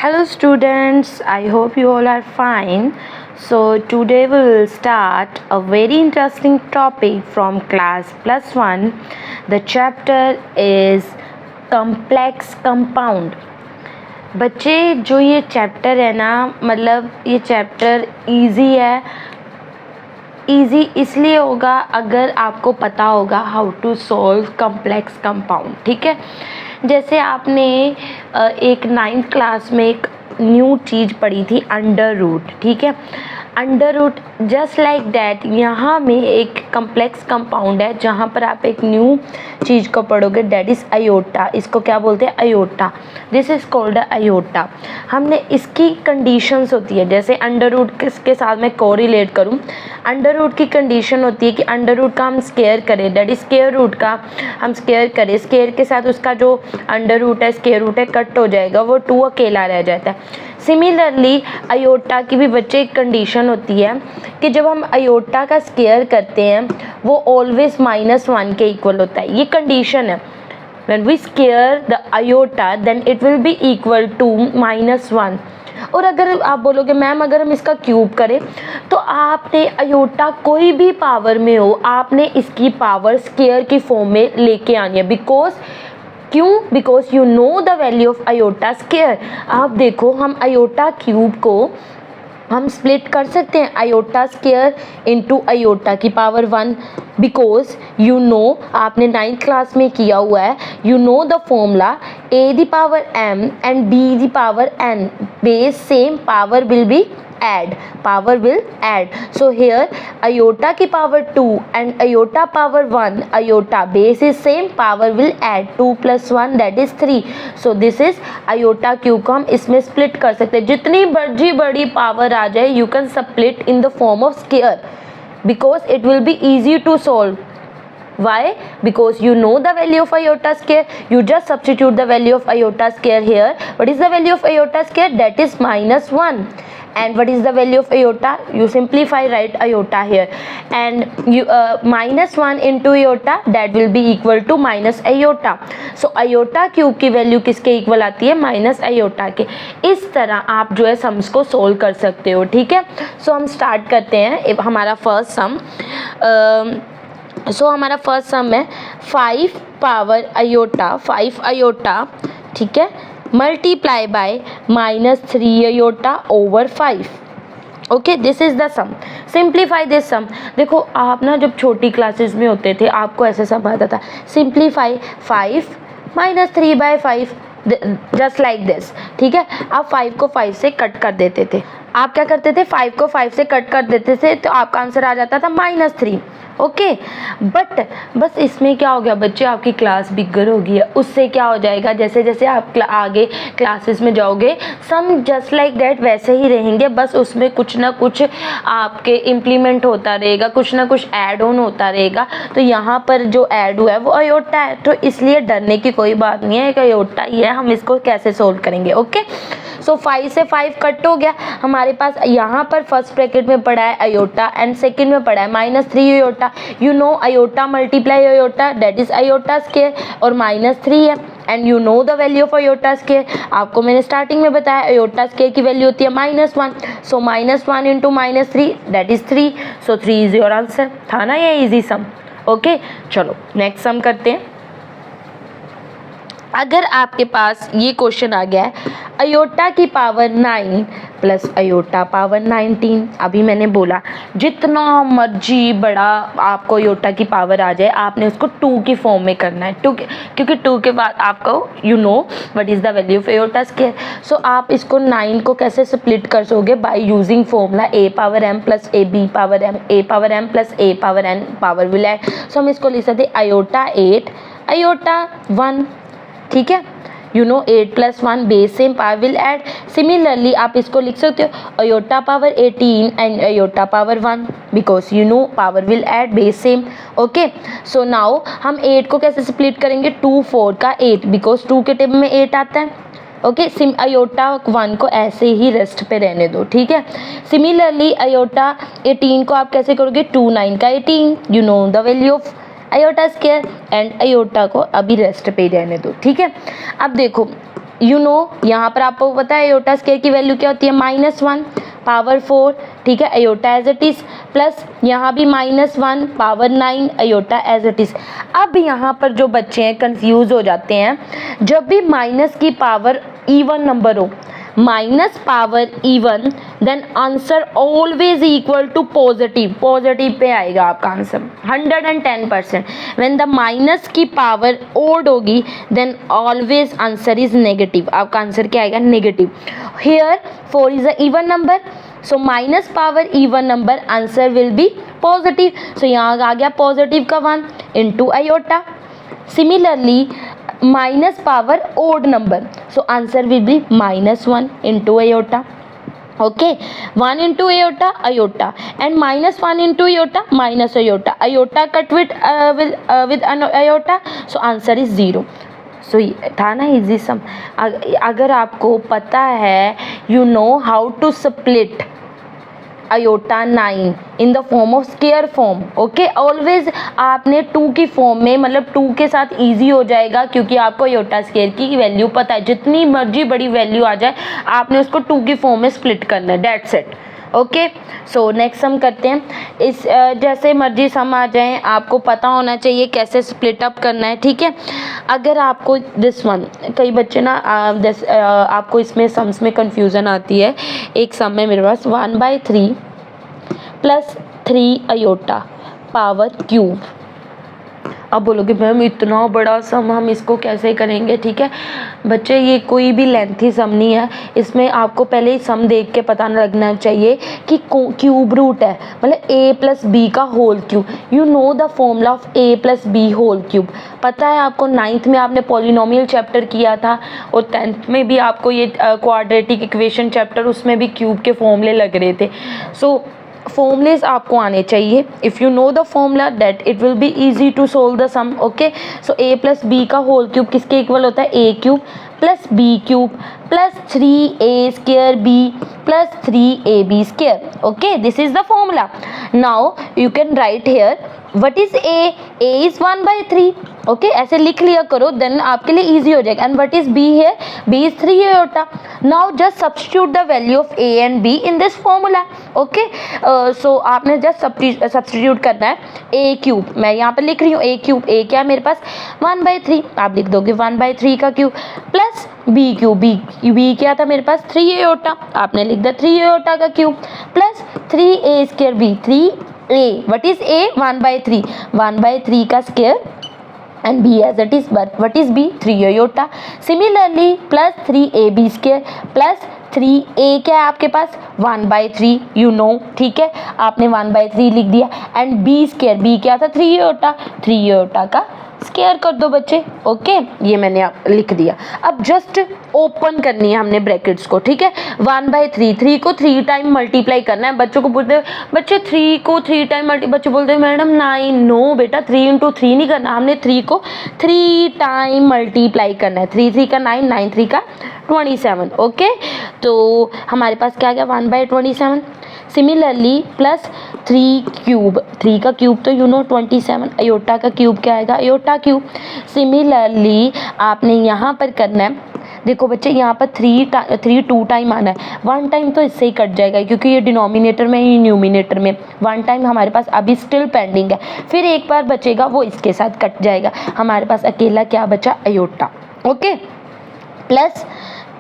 Hello students, I hope you all are fine. So today we will start a very interesting topic from class plus 1. The chapter is complex compound. बच्चे जो ये chapter है ना, मतलब ये chapter easy है. Easy इसलिए होगा अगर आपको पता होगा how to solve complex compound. ठीक है, जैसे आपने एक 9th क्लास में एक न्यू चीज़ पढ़ी थी, अंडर रूट. ठीक है, under root just like that यहाँ में एक कम्प्लेक्स कंपाउंड है जहाँ पर आप एक न्यू चीज़ को पढ़ोगे, डैट इज़ अयोटा. इसको क्या बोलते हैं? Iota. This is called iota. हमने इसकी कंडीशंस होती है, जैसे अंडर रूट के साथ मैं कोरिलेट करूँ. अंडर रूट की कंडीशन होती है कि अंडर रूट का हम स्क्वायर करें, डैट इज स्क्वायर रूट का हम स्क्वायर करें. स्क्वायर के साथ उसका जो अंडर रूट है, स्क्वायर रूट है, कट हो जाएगा, वो 2 अकेला रह जाता है. सिमिलरली अयोटा की भी बच्चे एक कंडीशन होती है कि जब हम अयोटा का स्क्वायर करते हैं वो ऑलवेज -1 के इक्वल होता है. ये कंडीशन है. When we square the iota then it will be equal to -1. और अगर आप बोलोगे मैम अगर हम इसका क्यूब करें, तो आपने अयोटा कोई भी पावर में हो, आपने इसकी पावर स्क्वायर की फॉर्म में लेके आनी है. Because you know the value of iota square. आप देखो, हम अयोटा क्यूब को हम स्प्लिट कर सकते हैं अयोटा स्क्वायर इनटू अयोटा की पावर 1. बिकॉज यू नो, आपने 9th क्लास में किया हुआ है, you know the formula a the power m and b the power n base same power will be add. So here iota की power 2 and iota power 1, iota base is same, power will add 2 plus 1 that is 3. So this is iota cube को हम इसमें split कर सकते हैं. जितनी बड़ी power आ जाए you can split in the form of square because it will be easy to solve. Why? Because you know the value of iota square. You just substitute the value of iota square here. What is the value of iota square? That is -1. And what is the value of iota? You simplify, write iota here, and you -1 into iota, that will be equal to minus iota. So iota cube की value किसके equal आती है? Minus iota के. इस तरह आप जो है सम्स को सोल्व कर सकते हो. ठीक है, सो हम स्टार्ट करते हैं हमारा फर्स्ट सम. हमारा फर्स्ट सम है 5 पावर अयोटा, 5 अयोटा. ठीक है, multiply by -3 iota over 5. Okay, this is the sum. Simplify this sum. देखो आप ना जब छोटी क्लासेस में होते थे आपको ऐसे सम आता था. Simplify 5 -3 by 5 just like this. ठीक है, आप 5 को 5 से कट कर देते थे. आप क्या करते थे? 5 को 5 से कट कर देते थे तो आपका आंसर आ जाता था -3. ओके, बट बस इसमें क्या हो गया बच्चे, आपकी क्लास बिगर हो गई है. उससे क्या हो जाएगा, जैसे जैसे आप आगे क्लासेस में जाओगे सम जस्ट लाइक दैट वैसे ही रहेंगे, बस उसमें कुछ ना कुछ आपके इम्प्लीमेंट होता रहेगा, कुछ ना कुछ ऐड ऑन होता रहेगा. तो यहाँ पर जो ऐड हुआ है वो अयोटा है, तो इसलिए डरने की कोई बात नहीं है, एक अयोटा ही है. हम इसको कैसे सोल्व करेंगे? ओके, सो 5 से 5 कट हो गया. हमारे पास यहाँ पर फर्स्ट ब्रैकेट में पड़ा है अयोटा एंड सेकंड में पड़ा है -3 iota. You know iota multiply iota, that is iota square, और -3 है and you know the value of iota square. आपको मैंने स्टार्टिंग में बताया अयोटा स्क्वायर की वैल्यू होती है -1. सो -1 into -3 that is 3. So 3 is your answer. था ना ये इजी सम? ओके, चलो नेक्स्ट सम करते हैं. अगर आपके पास ये क्वेश्चन आ गया है अयोटा की पावर 9 प्लस अयोटा पावर 19. अभी मैंने बोला जितना मर्जी बड़ा आपको अयोटा की पावर आ जाए आपने उसको 2 की फॉर्म में करना है. क्योंकि 2 के बाद आपको you know what is the value of iota square. So आप इसको 9 को कैसे स्प्लिट कर सोगे? By using formula a power m plus a b power m, a power m plus a power n power will add. So हम इसको लिख सकते हैं अयोटा 8 अयोटा 1. ठीक है, you know 8 plus 1 base same power will add. Similarly आप इसको लिख सकते हो iota power 18 and iota power 1 because you know power will add base same. Okay, so now हम 8 को कैसे स्प्लिट करेंगे? 2 4 का 8 बिकॉज 2 के टेबल में 8 आता है. ओके, अयोटा 1 को ऐसे ही रेस्ट पे रहने दो. ठीक है, सिमिलरली अयोटा 18 को आप कैसे करोगे? 2 9 का 18, you know the value of iota square and iota को अभी रेस्ट पे रहने दो, ठीक है। अब देखो यहाँ पर आपको पता है अयोटा स्क्वायर की वैल्यू क्या होती है, -1 पावर 4, ठीक है, iota as it is, plus यहाँ भी -1 power 9 iota as it is. अब यहाँ पर जो बच्चे हैं कंफ्यूज हो जाते हैं, जब भी माइनस की पावर इवन नंबर हो, minus power even, then answer always equal to positive, positive पे आएगा आपका आंसर 110%। व्हेन द माइनस की पावर ओड होगी then always answer is negative, आपका आंसर क्या आएगा, negative. Here 4 is a even number, so minus power even number answer will be positive, so यहाँ आ गया पॉजिटिव का 1 into iota. Similarly minus power odd number, so answer will be -1 into iota, okay, 1 into iota, iota, and -1 into iota, minus iota, iota cut with an iota, so answer is 0। सो था ना easy सम। अगर आपको पता है you know how to split iota 9 in the form of square form, okay, always आपने 2 की form में, मतलब 2 के साथ इजी हो जाएगा क्योंकि आपको अयोटा स्क्वायर की वैल्यू पता है, जितनी मर्जी बड़ी वैल्यू आ जाए आपने उसको 2 की फॉर्म में स्प्लिट करना है, that's it, okay. So next sum करते हैं। इस जैसे मर्जी सम आ जाए आपको पता होना चाहिए कैसे स्प्लिट अप करना है, ठीक है। अगर आपको दिस वन, कई बच्चे ना आपको इसमें सम्स में कंफ्यूजन आती है। एक सम है मेरे पास 1/3 प्लस 3 अयोटा पावर क्यूब। अब बोलोगे मैम इतना बड़ा सम हम इसको कैसे करेंगे, ठीक है बच्चे, ये कोई भी लेंथी सम नहीं है, इसमें आपको पहले ही सम देख के पता लगना चाहिए कि क्यूब रूट है, मतलब a प्लस बी का whole cube. You know the formula of a plus b whole cube, पता है आपको, 9th में आपने पॉलिनोमियल चैप्टर किया था और 10th में भी आपको ये क्वाड्रेटिक इक्वेशन चैप्टर, उसमें भी क्यूब के फॉर्मूले लग रहे थे। सो फॉर्मूलेज आपको आने चाहिए। If you know the formula that it will be easy to solve the sum, okay. So a plus b का होल क्यूब किसके इक्वल होता है, a cube plus b cube plus 3a square b plus 3ab square, okay, this is the formula. Now you can write here what is a is 1/3, okay, ऐसे लिख लिया करो, then आपके लिए easy हो जाएगा। एंड व्हाट इज b है, b is 3 iota. Now just substitute the value of a and b in this formula, okay. So आपने जस्ट सब्स्टिट्यूट करना है a क्यूब, मैं यहाँ पर लिख रही हूँ a क्यूब, a क्या है मेरे पास 1/3, आप लिख दोगे 1/3 का cube plus b cube, b क्या था मेरे पास 3 अयोटा, आपने लिख दिया 3 अयोटा का cube plus 3a square b, 3a, what is a 1/3, 1/3 का square and b as it is, but what is b 3 iota. Similarly plus 3ab square plus 3a क्या है आपके पास 1/3, यू नो, ठीक है, आपने 1/3 लिख दिया एंड b स्क्वायर, b क्या था 3 अयोटा, 3 अयोटा का स्क्वायर कर दो बच्चे, ओके, ये मैंने आप लिख दिया। अब जस्ट ओपन करनी है हमने ब्रैकेट्स को, ठीक है, 1/3, 3 को 3 टाइम मल्टीप्लाई करना है। बच्चों को बोलते हैं बच्चे 3 को 3 टाइम बच्चे बोलते हैं मैडम 9, नो बेटा 3 × 3 नहीं करना, हमने 3 को 3 टाइम मल्टीप्लाई करना है, 3 3 का 9, 9 3 का 27, ओके। तो हमारे पास क्या आ गया 1/27। सिमिलरली प्लस 3 क्यूब, 3 का क्यूब तो यू नो 27, अयोटा का क्यूब क्या आएगा अयोटा क्यूब। सिमिलरली आपने यहाँ पर करना है, देखो बच्चे यहाँ पर 3 2 टाइम आना है, 1 टाइम तो इससे ही कट जाएगा क्योंकि ये डिनोमिनेटर में ही न्यूमिनेटर में 1 टाइम हमारे पास अभी स्टिल पेंडिंग है, फिर एक बार बचेगा वो इसके साथ कट जाएगा, हमारे पास अकेला क्या बचा अयोटा, ओके। प्लस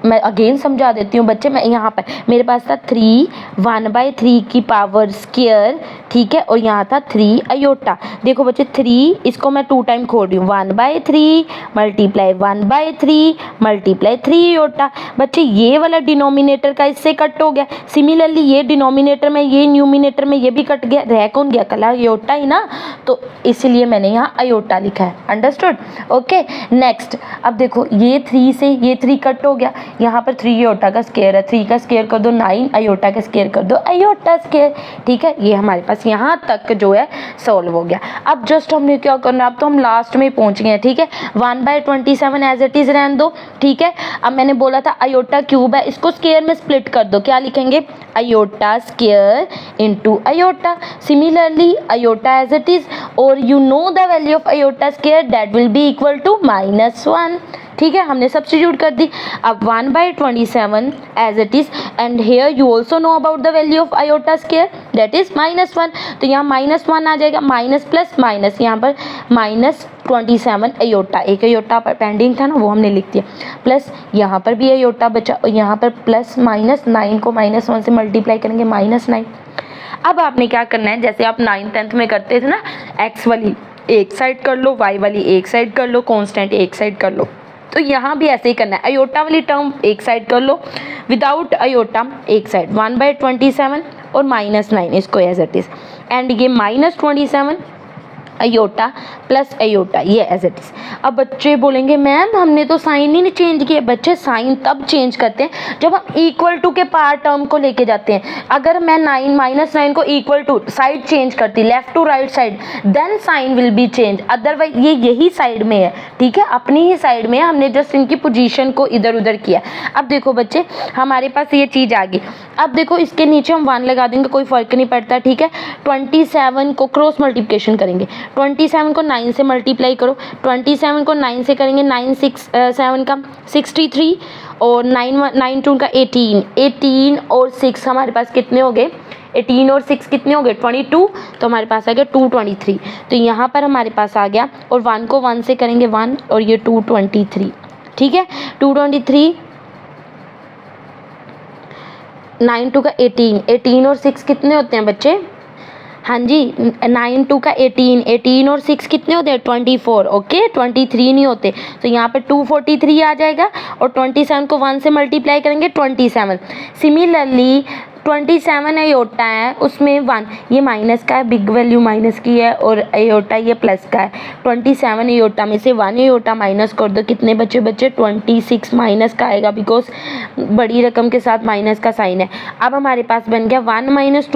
मैं अगेन समझा देती हूँ बच्चे, मैं यहाँ पर मेरे पास था 3 1/3 की पावर स्क्वायर, ठीक है, और यहाँ था 3 अयोटा। देखो बच्चे 3 इसको मैं 2 टाइम खोल रही हूँ, 1/3 मल्टीप्लाई 1/3 मल्टीप्लाई 3 अयोटा। बच्चे ये वाला डिनोमिनेटर का इससे कट हो गया, सिमिलरली ये डिनोमिनेटर में ये न्यूमिनेटर में ये भी कट गया, रह कौन गया कला अयोटा ही ना, तो इसीलिए मैंने यहाँ अयोटा लिखा है, अंडरस्टूड, ओके। नेक्स्ट अब देखो ये 3 से ये 3 कट हो गया, यहाँ पर 3 अयोटा का स्क्वायर है, 3 का स्क्वायर कर दो 9, अयोटा का स्क्वायर कर दो अयोटा स्क्वायर, ठीक है, ये हमारे पास पास यहाँ तक जो है सॉल्व हो गया। अब जस्ट हमने क्या करना है, अब तो हम लास्ट में पहुँच गए हैं, ठीक है। 1/27 एज इट इज़ रहने दो, ठीक है। अब मैंने बोला था आयोटा क्यूब है, इसको स्क्वायर में स्प्लिट कर दो, क्या लिखेंगे, iota square into iota. Similarly iota as it is, और you know the value of iota square, that will be equal to -1, ठीक है। हमने सब्स्टिट्यूट कर दी। अब 1/27 as it is, and here you also know about the value of iota square, that is -1, तो यहाँ -1 आ जाएगा, माइनस प्लस माइनस, यहाँ पर -27 अयोटा, एक अयोटा पर पेंडिंग था ना, वो हमने लिख दिया, प्लस यहाँ पर भी अयोटा बचा, यहाँ पर प्लस माइनस 9 को -1 से मल्टीप्लाई करेंगे, -9। अब आपने क्या करना है, जैसे आप 9th 10th में करते थे ना, एक्स वाली एक साइड कर लो, वाई वाली एक साइड कर लो, कॉन्स्टेंट एक साइड कर लो, तो यहाँ भी ऐसे ही करना है। अयोटा वाली टर्म एक साइड कर लो, विदाउट अयोटा एक साइड, 1/27 और -9 इसको एज इट इज़, एंड ये -27 अयोटा प्लस अयोटा, ये एज इट इज़। अब बच्चे बोलेंगे मैम हमने तो साइन ही नहीं चेंज किया। बच्चे साइन तब चेंज करते हैं जब हम इक्वल टू के पार टर्म को लेके जाते हैं। अगर मैं -9 को इक्वल टू साइड चेंज करती, left to right side, then sign will be change, otherwise ये यही साइड में है, ठीक है, अपनी ही साइड में है, हमने जस्ट इनकी पोजीशन को इधर उधर किया। अब देखो बच्चे, हमारे पास ये चीज़ आ गई। अब देखो इसके नीचे हम 1 लगा देंगे, कोई फ़र्क नहीं पड़ता, ठीक है। 27 को क्रॉस मल्टीप्लिकेशन करेंगे, 27 को 9 से मल्टीप्लाई करो, 27 को 9 से करेंगे, 9 6 7 का 63, और 9 2 का 18 और 6 हमारे पास कितने हो गए, 18 और 6 कितने हो गए, 22, तो हमारे पास आ गया 223। तो यहाँ पर हमारे पास आ गया, और 1 को 1 से करेंगे 1, और ये 223, ठीक है। 223, 9 2 का 18 और 6 कितने होते हैं बच्चे, हाँ जी, 9 2 का 18 और 6 कितने होते हैं, 24, ओके, 23 नहीं होते, तो यहाँ पे 243 आ जाएगा, और 27 को 1 से मल्टीप्लाई करेंगे 27। सिमिलरली 27 अयोटा है, उसमें 1 ये माइनस का है, बिग वैल्यू माइनस की है, और अयोटा ये प्लस का है। 27 अयोटा में से 1 अयोटा माइनस कर दो, कितने बच्चे 26 माइनस का आएगा, बिकॉज बड़ी रकम के साथ माइनस का साइन है। अब हमारे पास बन गया 1 -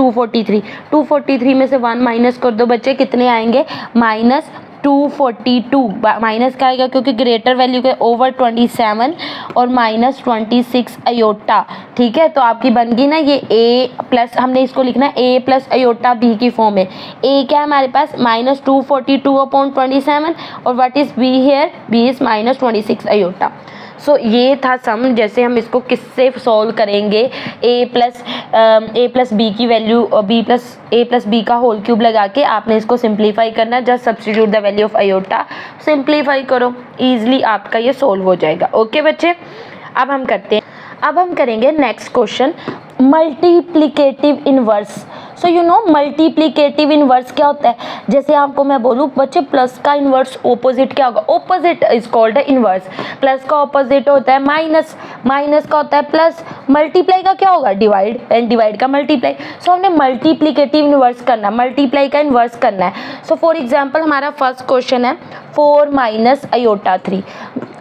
243 में से 1 माइनस कर दो बच्चे, कितने आएंगे, -242, माइनस का आएगा क्योंकि ग्रेटर वैल्यू के ओवर 27 और -26 अयोटा, ठीक है। तो आपकी बन गई ना ये a प्लस, हमने इसको लिखना है a प्लस अयोटा b की फॉर्म में। a क्या है हमारे पास, -242/27, और what is b here, b is -26 iota. So ये था सम, जैसे हम इसको किससे सॉल्व करेंगे, a प्लस b की वैल्यू, a प्लस b का होल क्यूब लगा के आपने इसको सिंप्लीफाई करना है, just substitute the value of iota, simplify करो, ईजिली आपका ये सॉल्व हो जाएगा। ओके बच्चे, अब हम करते हैं, अब हम करेंगे next question, multiplicative inverse. So you no multiplicative inverse क्या होता है, जैसे आपको मैं बोलूँ बच्चे प्लस का इनवर्स ऑपोजिट क्या होगा, opposite is called inverse. Plus का ऑपोजिट होता है माइनस, माइनस का होता है प्लस, मल्टीप्लाई का क्या होगा, डिवाइड, एंड डिवाइड का मल्टीप्लाई। सो हमने मल्टीप्लिकेटिव इनवर्स करना है, मल्टीप्लाई का इनवर्स करना है। सो फॉर एग्जाम्पल हमारा फर्स्ट क्वेश्चन है 4 - अयोटा 3।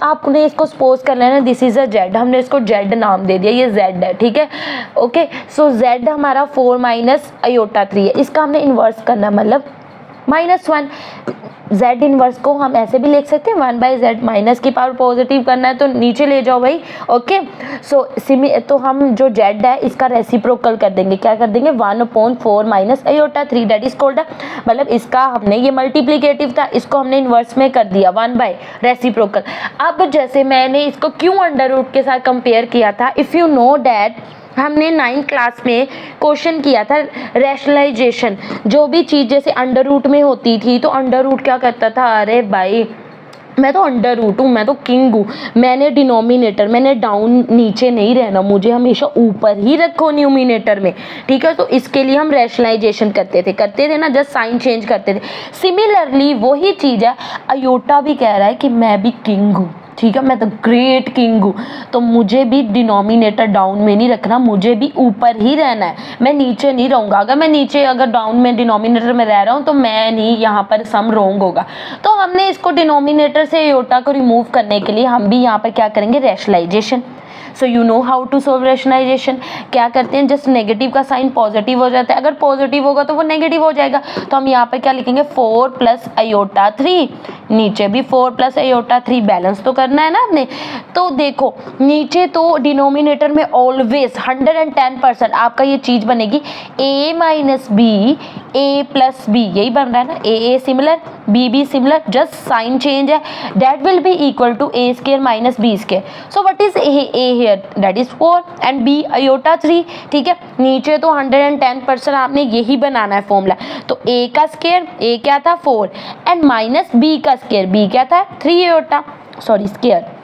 आपने इसको सपोज कर लेना दिस इज अ जेड, हमने इसको जेड नाम दे दिया, ये जेड है, ठीक है। ओके, सो जेड हमारा 4 - अयोटा 3 है, इसका हमने इन्वर्स करना, मतलब -1। z इन्वर्स को हम ऐसे भी लिख सकते हैं 1/z, माइनस की पावर पॉजिटिव करना है तो नीचे ले जाओ भाई। ओके, सो तो हम जो z है इसका रेसिप्रोकल कर देंगे, क्या कर देंगे, 1/4 - अयोटा 3, दैट इज कॉल्ड, मतलब इसका हमने, ये मल्टीप्लिकेटिव था, इसको हमने इन्वर्स में कर दिया 1/ रेसिप्रोकल। अब जैसे मैंने इसको क्यों अंडर रूट के साथ कंपेयर किया था, इफ़ यू नो डैट हमने 9th क्लास में क्वेश्चन किया था रैशनलाइजेशन, जो भी चीज़ जैसे अंडर रूट में होती थी तो अंडर रूट क्या करता था, अरे भाई मैं तो अंडर रूट हूँ, मैं तो किंग हूँ, मैंने डिनोमिनेटर, मैंने डाउन नीचे नहीं रहना, मुझे हमेशा ऊपर ही रखो न्यूमिनेटर में, ठीक है। तो इसके लिए हम रैशनलाइजेशन करते थे ना, जस्ट साइन चेंज करते थे। सिमिलरली वही चीज़ है, अयोटा भी कह रहा है कि मैं भी किंग हूँ, ठीक है, मैं तो ग्रेट किंग हूँ, तो मुझे भी डिनोमिनेटर डाउन में नहीं रखना, मुझे भी ऊपर ही रहना है, मैं नीचे नहीं रहूँगा। अगर मैं नीचे, अगर डाउन में डिनोमिनेटर में रह रहा हूँ तो मैं नहीं, यहाँ पर सम रॉन्ग होगा। तो हमने इसको डिनोमिनेटर से अयोटा को रिमूव करने के लिए हम भी यहाँ पर क्या करेंगे, rationalisation. So you know how to solve rationalisation. क्या करते हैं, जस्ट नेगेटिव का साइन पॉजिटिव हो जाता है, अगर पॉजिटिव होगा तो वो नेगेटिव हो जाएगा, तो हम यहाँ पर क्या लिखेंगे 4 प्लस आयोटा 3, नीचे भी 4 प्लस आयोटा 3, बैलेंस तो करना है ना हमने। तो देखो नीचे तो डिनोमिनेटर में ऑलवेज 110% आपका ये चीज़ बनेगी a minus B a plus B, यही बन रहा है ना, a similar b similar, just sign change है, that will be equal to a square minus b square. So what is a here, that is 4 and b iota 3, ठीक है। नीचे तो 110% आपने यही बनाना है फॉर्मूला, तो a का स्क्वायर, a क्या था 4 एंड माइनस b का स्क्वायर, b क्या था 3 आयोटा, सॉरी स्क्वायर।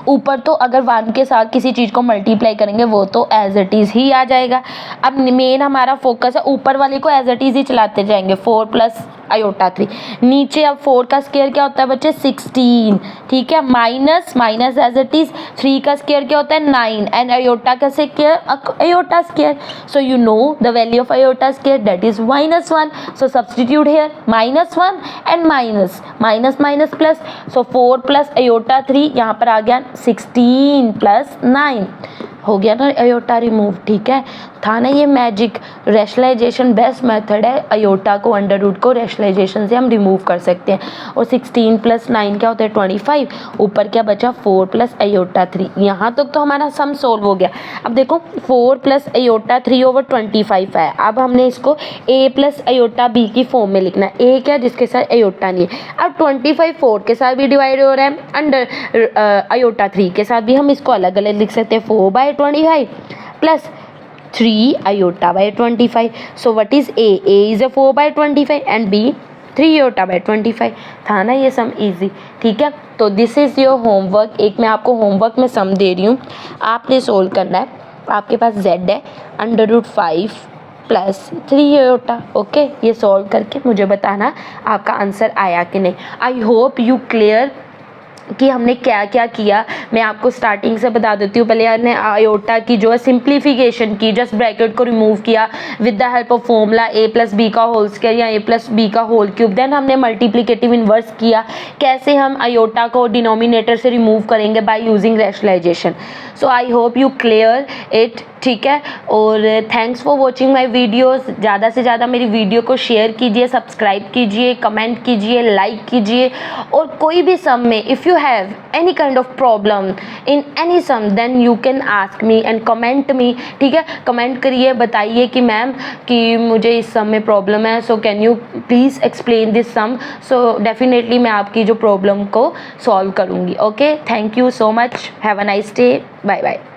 ऊपर तो अगर 1 के साथ किसी चीज़ को मल्टीप्लाई करेंगे वो तो एज इट इज़ ही आ जाएगा। अब मेन हमारा फोकस है ऊपर वाले को एज इट इज़ ही चलाते जाएंगे, 4 प्लस आयोटा 3, नीचे अब 4 का स्क्वायर क्या होता है बच्चे 16, ठीक है, minus minus as it is, 3 का स्क्वायर क्या होता है 9 एंड आयोटा का square iota square, so you know the value of iota square that is -1, so substitute here -1 and minus minus minus plus, so 4 plus iota 3 यहाँ पर आ गया 16 plus 9, हो गया ना आयोटा रिमूव, ठीक है। था ना ये मैजिक, रैशनलाइजेशन बेस्ट मेथड है, आयोटा को अंडर रूट को रैशनलाइजेशन से हम रिमूव कर सकते हैं। और 16 प्लस 9 क्या होता है 25, ऊपर क्या बचा 4 प्लस आयोटा 3, यहाँ तक तो हमारा सम सोल्व हो गया। अब देखो 4 प्लस आयोटा 3 ओवर 25 है, अब हमने इसको a प्लस आयोटा b की फॉर्म में लिखना है, a क्या जिसके साथ आयोटा नहीं है। अब 25 4 के साथ भी डिवाइड हो रहा है, अंडर आयोटा 3 के साथ भी हम इसको अलग अलग लिख सकते हैं, 4/25 plus 3 iota by 25, so what is a is a 4/25 and b 3 iota by 25, था ना ये सम इजी, ठीक है। तो दिस इज़ योर होमवर्क, एक मैं आपको होमवर्क में सम दे रही हूँ, आपने सोल्व करना है। आपके पास z है √5 प्लस 3 iota, ओके। ये सॉल्व करके मुझे बताना आपका आंसर आया कि नहीं। आई होप यू क्लियर कि हमने क्या क्या किया। मैं आपको स्टार्टिंग से बता देती हूँ। पहले हमने आयोटा की जो है सिंप्लीफिकेशन की, जस्ट ब्रैकेट को रिमूव किया with the help of formula a plus b का होल स्क्वायर या a प्लस बी का होल क्यूब। देन हमने मल्टीप्लिकेटिव इन्वर्स किया, कैसे हम आयोटा को डिनोमिनेटर से रिमूव करेंगे by using rationalisation. So I hope you clear it, ठीक है। और thanks for watching my videos. ज़्यादा से ज़्यादा मेरी वीडियो को शेयर कीजिए, सब्सक्राइब कीजिए, कमेंट कीजिए, लाइक कीजिए। और कोई भी सम में if you have any kind of problem in any sum then you can ask me and comment me, ठीक है। कमेंट करिए, बताइए कि मैम कि मुझे इस सम में प्रॉब्लम है, so can you please explain this sum. So definitely मैं आपकी जो प्रॉब्लम को सॉल्व करूँगी। Okay, thank you so much, have a nice day, bye bye.